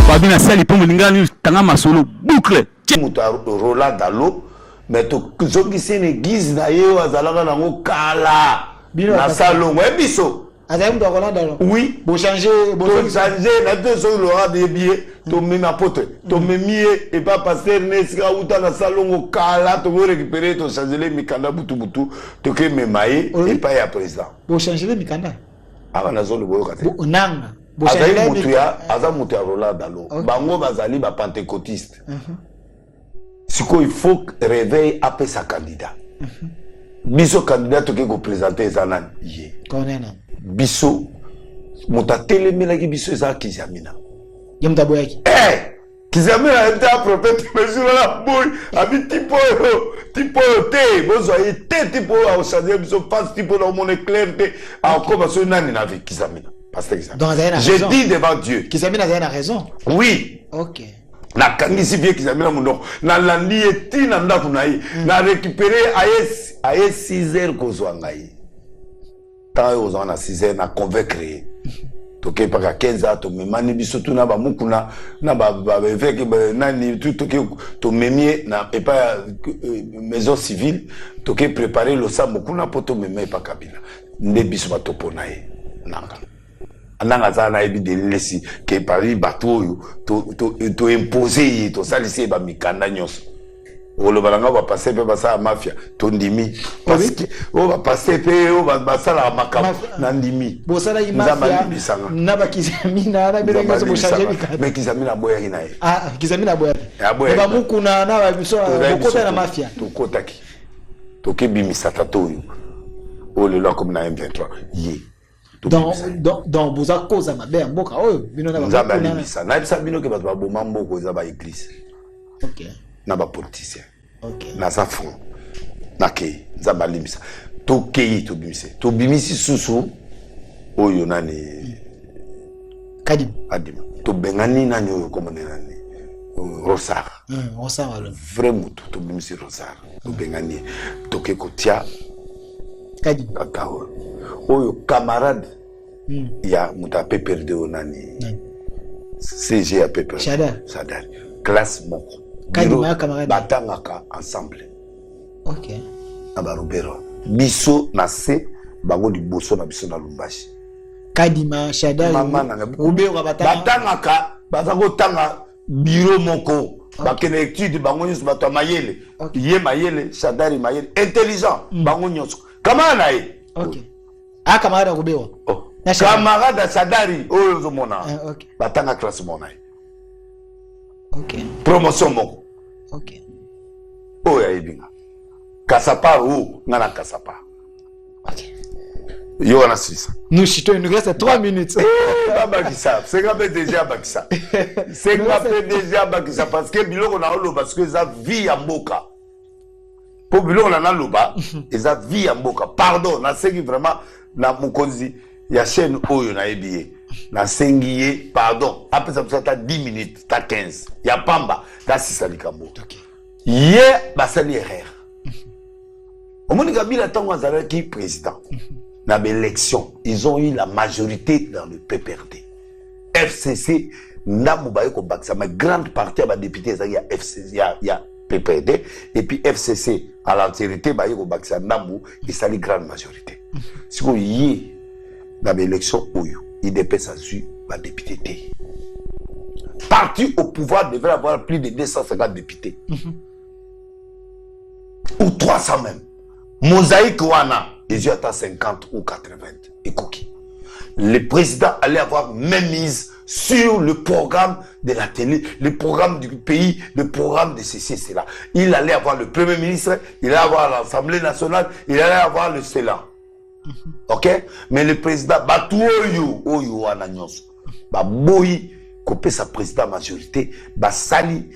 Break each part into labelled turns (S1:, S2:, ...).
S1: Babina sali pour Mulingani, Tanga Masolo, boucle.
S2: Roland Dalo, mais tu as une église d'ailleurs, Azalaga Nango Kala, na salon, biso.
S3: Azam de Roland Dalo.
S2: Oui.
S3: Pour changer,
S2: la deux sur l'aura des billets, tu mets ma pote, tu mets mieux et pas passer Nesca ou dans la salon au Kala, tu veux récupérer, tu changer les Mikanda Boutou, tu veux me mailler et pas à président.
S3: Pour changer les Mikanda.
S2: Ah, on a zone de Boyo.
S3: Nanga.
S2: Azam Moutia Roland Dalo. Bango Bazali, ba pentecôtiste. Il faut réveiller après sa candidat. Biso candidat qui go présenter Zanan yé. Biso mota télémina ki biso za Kizamina.
S3: Yemta boyaki.
S2: Kizamina était à prophète mesure la boy abi tipo te bozo été tipo au changer biso face tipo dans mon éclair te encore so nani na avec Kizamina. Pasteur Kizamina. Je dis devant Dieu.
S3: Kizamina a raison.
S2: Oui.
S3: OK.
S2: Na kangisi bien Kizamina mundo na landi eti na ndaku na yi na récupérer aye 6 heures kozwanga yi tant aux ans à 6 heures na convaincre toke pas 15 heures to memani biso tu na ba mukuna na ba évêque nani tout toke to memie na et pas maison civile toke préparer le sa mukuna poto meme pas kabila nde biso ba topona yi nanga ananga zana ebi de lesi ke Paris bateau to imposer to salisi ba mikanda nyonso olo balanga va passer pe basa mafia to ndimi parce que on va passer pe on va basala makam na ndimi
S3: bo sala mafia na ba Kizamina na berenga so changer mikanda
S2: mais Kizamina boya hinae
S3: Kizamina boya ba mukuna na ba biso bokota na mafia
S2: to kotaki to ke bimisa tatoyo ole la comme na M23 yi
S3: dans vous a cause à ma belle mboka oyo bino na
S2: ba limisa na bisa bino ke ba bomba mboko za ba église.
S3: OK.
S2: Na ba politicien.
S3: OK.
S2: Na za fond. Na ke za ba limisa. To kei to bimise. To bimisi susu oyo nani
S3: Kadim.
S2: To bengani na nyoyo comme nani Rosar.
S3: Rosar alors.
S2: Vraiment to bimisi Rosar. To bengani to ke kotia
S3: Kadim.
S2: Kakao. Oyo camarade ya mutape perdre onani CG a pepper Sadar classe moko
S3: Kadima camarade
S2: batangaka ensemble.
S3: OK
S2: aba Rubero biso na se bango liboso na biso na Lumbashi
S3: Kadima Shadar Rubero
S2: batangaka bazako tanga bureau moko bakene étude bango nyonso bato mayele ye mayele Shadari mayele intelligent bango nyonso kama na ye.
S3: OK camarade Rubero
S2: camarade Sadari oyo mona
S3: OK
S2: batanga classe mona
S3: OK
S2: promotion moko
S3: OK
S2: oya ebinga kasapa ou ngana kasapa.
S3: OK
S2: yo wana sisa
S3: nous chitons il nous reste 3 minutes
S2: bakisa c'est quand même déjà bakisa c'est quand même déjà bakisa parce que biloko na olo parce que ça vie ya mboka pour biloko na loba et ça vie ya mboka pardon na sengi vraiment na mukonzi ya chaîne oyo na ebiye na sengi ye pardon après ça ta 10 minutes ta 15 ya pamba ta 6 likambo ye basali erreur omoni Kabila tango azalaki président na l'élection ils ont eu la majorité dans le PPRD FCC na mubaye ko bakisa ma grande partie ya ba députés ya FCC ya PPRD et puis FCC à l'entièreté baye ko bakisa ndambu et sali grande majorité siko yi na l'élection oyo IDP ça su ba député té parti au pouvoir devrait avoir plus de 250 députés ou 300 même mosaïque wana ils ont 50 ou 80 et coquille le président allait avoir même mise sur le programme de la télé, le programme du pays, le programme de ceci et cela. Il allait avoir le premier ministre, il allait avoir l'Assemblée nationale, il allait avoir le Sénat. OK? Mais le président, oyo ananyos, boyi, copé sa président majorité, sali,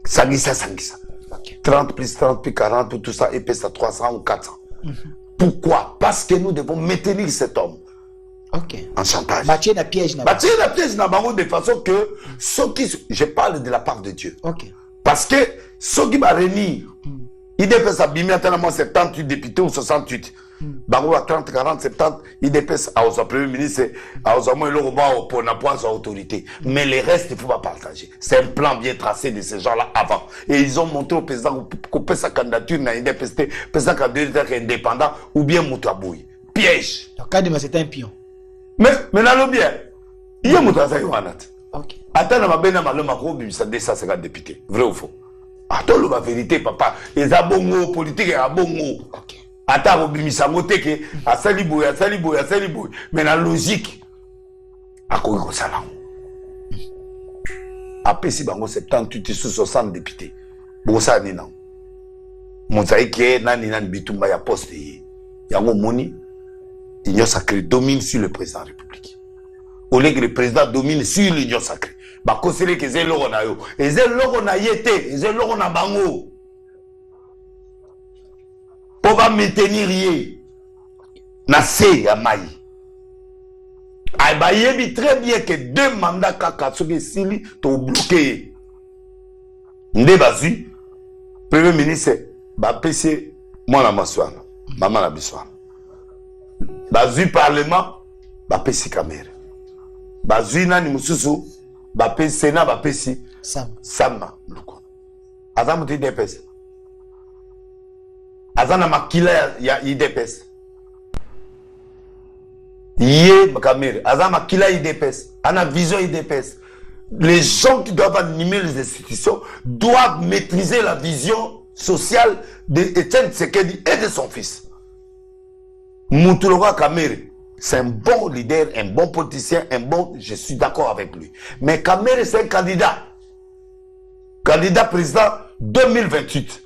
S2: sangisa. 30 plus 30 plus 40, tout ça, et puis ça 300 ou 400. Pourquoi? Parce que nous devons maintenir cet homme.
S3: OK.
S2: En chantage.
S3: Bâtir la piège
S2: na bango de façon que ceux qui je parle de la part de Dieu.
S3: OK.
S2: Parce que ceux qui va réunir il devait s'abîmer à 78 députés ou 68 bango à 30, 40, 70, IDPS, à aux premier ministre, à aux amours, pour n'avoir son autorité. Mais les restes, il ne faut pas partager. C'est un plan bien tracé de ces gens-là avant. Et ils ont montré au président qu'on peut sa candidature dans IDPS, peut sa candidature indépendant ou bien Moutaboui. Piège.
S3: Donc, Kadima, c'est un pion.
S2: Mais là, bien, il y a Moutaboui.
S3: Ok.
S2: Attends, on va bien mal le ça 250 députés. Vrai ou faux? Attends, la vérité, papa. Les abongos politiques, les abongos.
S3: Ok.
S2: Attends, on va samoter que à Salibouy. Mais la logique, à quoi il ça là? Après, si bango 78 sous 60 députés, bon ça ni non. Mosaïque nani bitumba ya poste yango moni, l'union sacrée domine sur le président de la République. Au lieu que le président domine sur l'union sacrée. Bah, considérez que c'est l'euro na yo. Et c'est l'euro na yete. Et c'est l'euro na bango. On va maintenir yé. Na se ya maï. Bah, il très bien que 2 mandats kaka soki sili to bloqué. Nde bazu. Premier ministre, bah, PC, moi la maswana. Maman la biswana. Bazu parlement, bah, PC caméra. Bazu nani mususu. Bapé Sénat, bapé si. Sama. Azam ti DPS. Azana makila ya IDPS. Yé Kamere. Azam makila IDPS. Ana vision IDPS. Les gens qui doivent animer les institutions doivent maîtriser la vision sociale d'Étienne Tshisekedi et de son fils. Moutouloga Kamere. C'est un bon leader, un bon politicien, je suis d'accord avec lui. Mais Kamere, c'est un candidat. Candidat président 2028.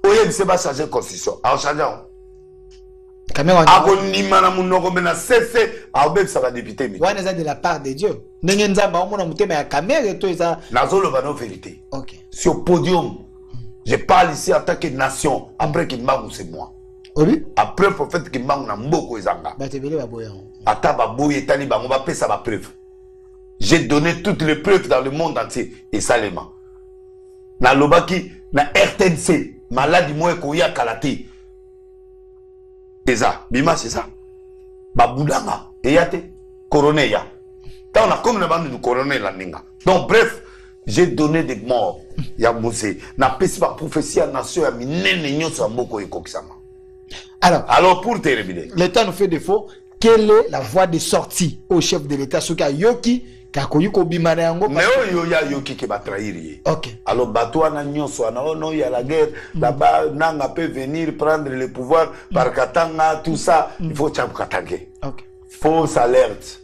S2: Oye, il ne va changer la constitution. Alors, changeons.
S3: Kamere,
S2: ça va député.
S3: De la part de Dieu.
S2: Vérité. Sur le podium, je parle ici en tant que nation. Après qu'il m'a c'est moi. Après le prophète qui m'a mboko ezanga. Ata baboye etali bango ba pesa ba preuve. J'ai donné toutes les preuves dans le monde entier et salement. Na lobaki na RTNC maladi moye ko ya kalate. Eza bima c'est ça. Babudanga eyate coroner ya. Ta on a comme na bande du coroner la ninga. Donc bref, j'ai donné des morts ya mose na pesi ba prophétie à nation ya minene nyoso mboko ekokisama.
S3: Alors,
S2: pour terminer,
S3: l'État nous fait défaut. Quelle est la voie de sortie au chef de l'État? Ce qu'a Yoki, Kakoyuko Bimarango.
S2: Mais il y a Yoki qui va trahir.
S3: Ok.
S2: Alors, Batouana Nyonso, il y a la guerre. Là-bas, Nanga peut venir prendre le pouvoir par Katanga, tout ça. Il faut Tchabkatangue.
S3: Ok.
S2: Fausse alerte.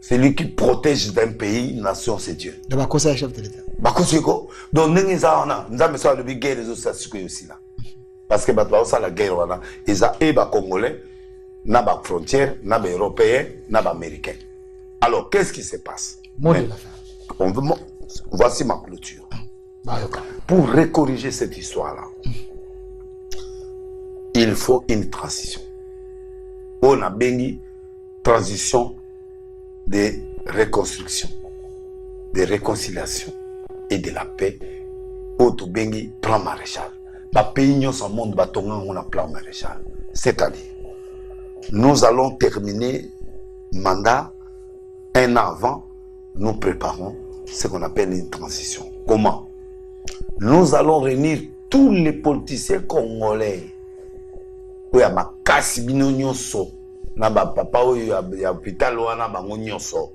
S2: C'est lui qui protège d'un pays, une nation, c'est Dieu.
S3: Donc, conseil chef de l'État.
S2: Donc, nous avons le guerre des autres, c'est aussi là. Parce que la guerre, ils ont Congolais, na ba frontières, na ba Européens, na ba Américains. Alors, qu'est-ce qui se passe? Voici ma clôture. Pour recorriger cette histoire-là, il faut une transition. On a béni transition de reconstruction, de réconciliation et de la paix. Auto béni plan maréchal. Le pays dans le monde on a plan maréchal. C'est-à-dire, nous allons terminer mandat 1 an avant, nous préparons ce qu'on appelle une transition. Comment? Nous allons réunir tous les politiciens congolais. Il y a ma casse binonyoso, na ba papa il y a hôpital wana bango nyonso.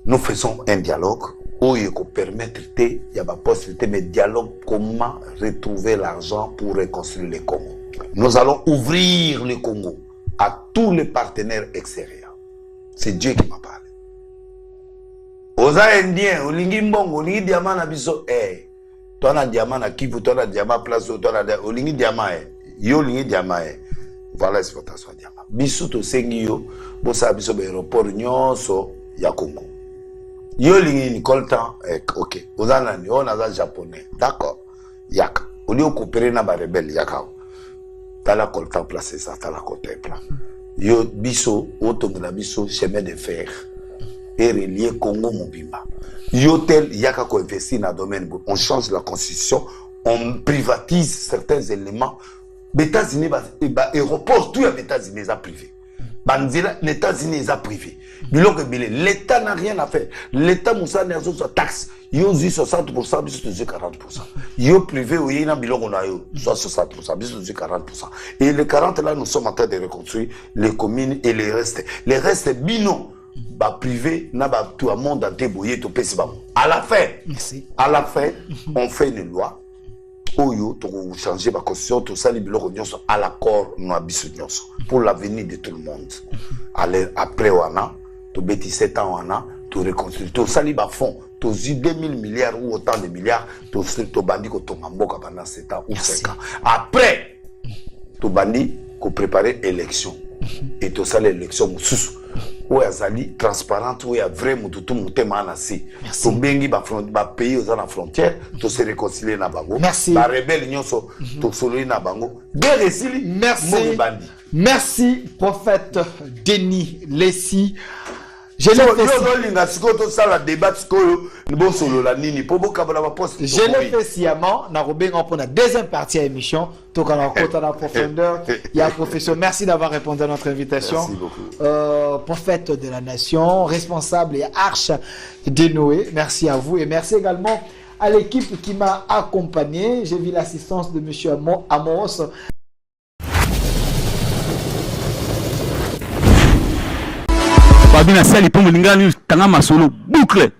S2: Nous faisons un dialogue. Il faut permettre il y a pas possibilité mais dialogue comment retrouver l'argent pour reconstruire le Congo. Nous allons ouvrir le Congo à tous les partenaires extérieurs. C'est Dieu qui m'a parlé. Aux Indiens, aux Lingimbong, aux Lingi Diamant na biso, toi na diamant na Kivu, toi na diamant place, toi na au Lingi Diamant, yo Lingi Diamant, voilà l'exploitation diamant. Biso to sengi yo, bosa biso be aéroport nyonso ya Congo. Yo lingi ni coltan, ok. Ozana ni on a japonais, d'accord. Yaka. Au lieu de coopérer na ba rebelle yaka. Tala coltan placé ça, tala coltan plan. Yo biso, automobile biso chemin de fer et relier Congo Mobimba. Yo tel yaka ko investir dans domaine, on change la constitution, on privatise certains éléments États-Unis aéroport tout les États-Unis est privé. Les États-Unis est privé. L'État n'a rien à faire. L'État moussa n'a pas taxe. Il y a 60%, il y a 40%. Il y a privé où il y a 60%, il y a 40%. Et les 40 là, nous sommes en train de reconstruire les communes et les restes. Les restes binon, privé, n'a pas tout le monde entier boyé tout pays. À la fin, on fait une loi. Oyo, pour changer la constitution, tout ça, à l'accord, pour l'avenir de tout le monde. Après, on a, tout 7 ans, on a, tout reconstruire, tout ça, il fond, tout 2000 milliards ou autant de milliards, tout bandi, tout mamboka pendant 7 ans ou 5 ans. Après, tout bandi, qu'on prépare l'élection. Et tout ça, l'élection, où il y a transparente, où il y a vraiment tout le monde qui est tout bengi pays aux frontières, tout se réconcilier na bango.
S3: Merci.
S2: Ba rebelle nyonso, tout solo na bango.
S3: Merci. Merci, prophète Denis Lessi. Je l'ai fait sciemment. Pour la deuxième partie de l'émission, tout dans la profondeur, il y a professeur. Merci d'avoir répondu à notre invitation.
S2: Merci beaucoup.
S3: Prophète de la nation, responsable et arche de Noé. Merci à vous et merci également à l'équipe qui m'a accompagné. J'ai vu l'assistance de M. Amos.
S1: Babina sali pour mulingani tanga masolo boucle.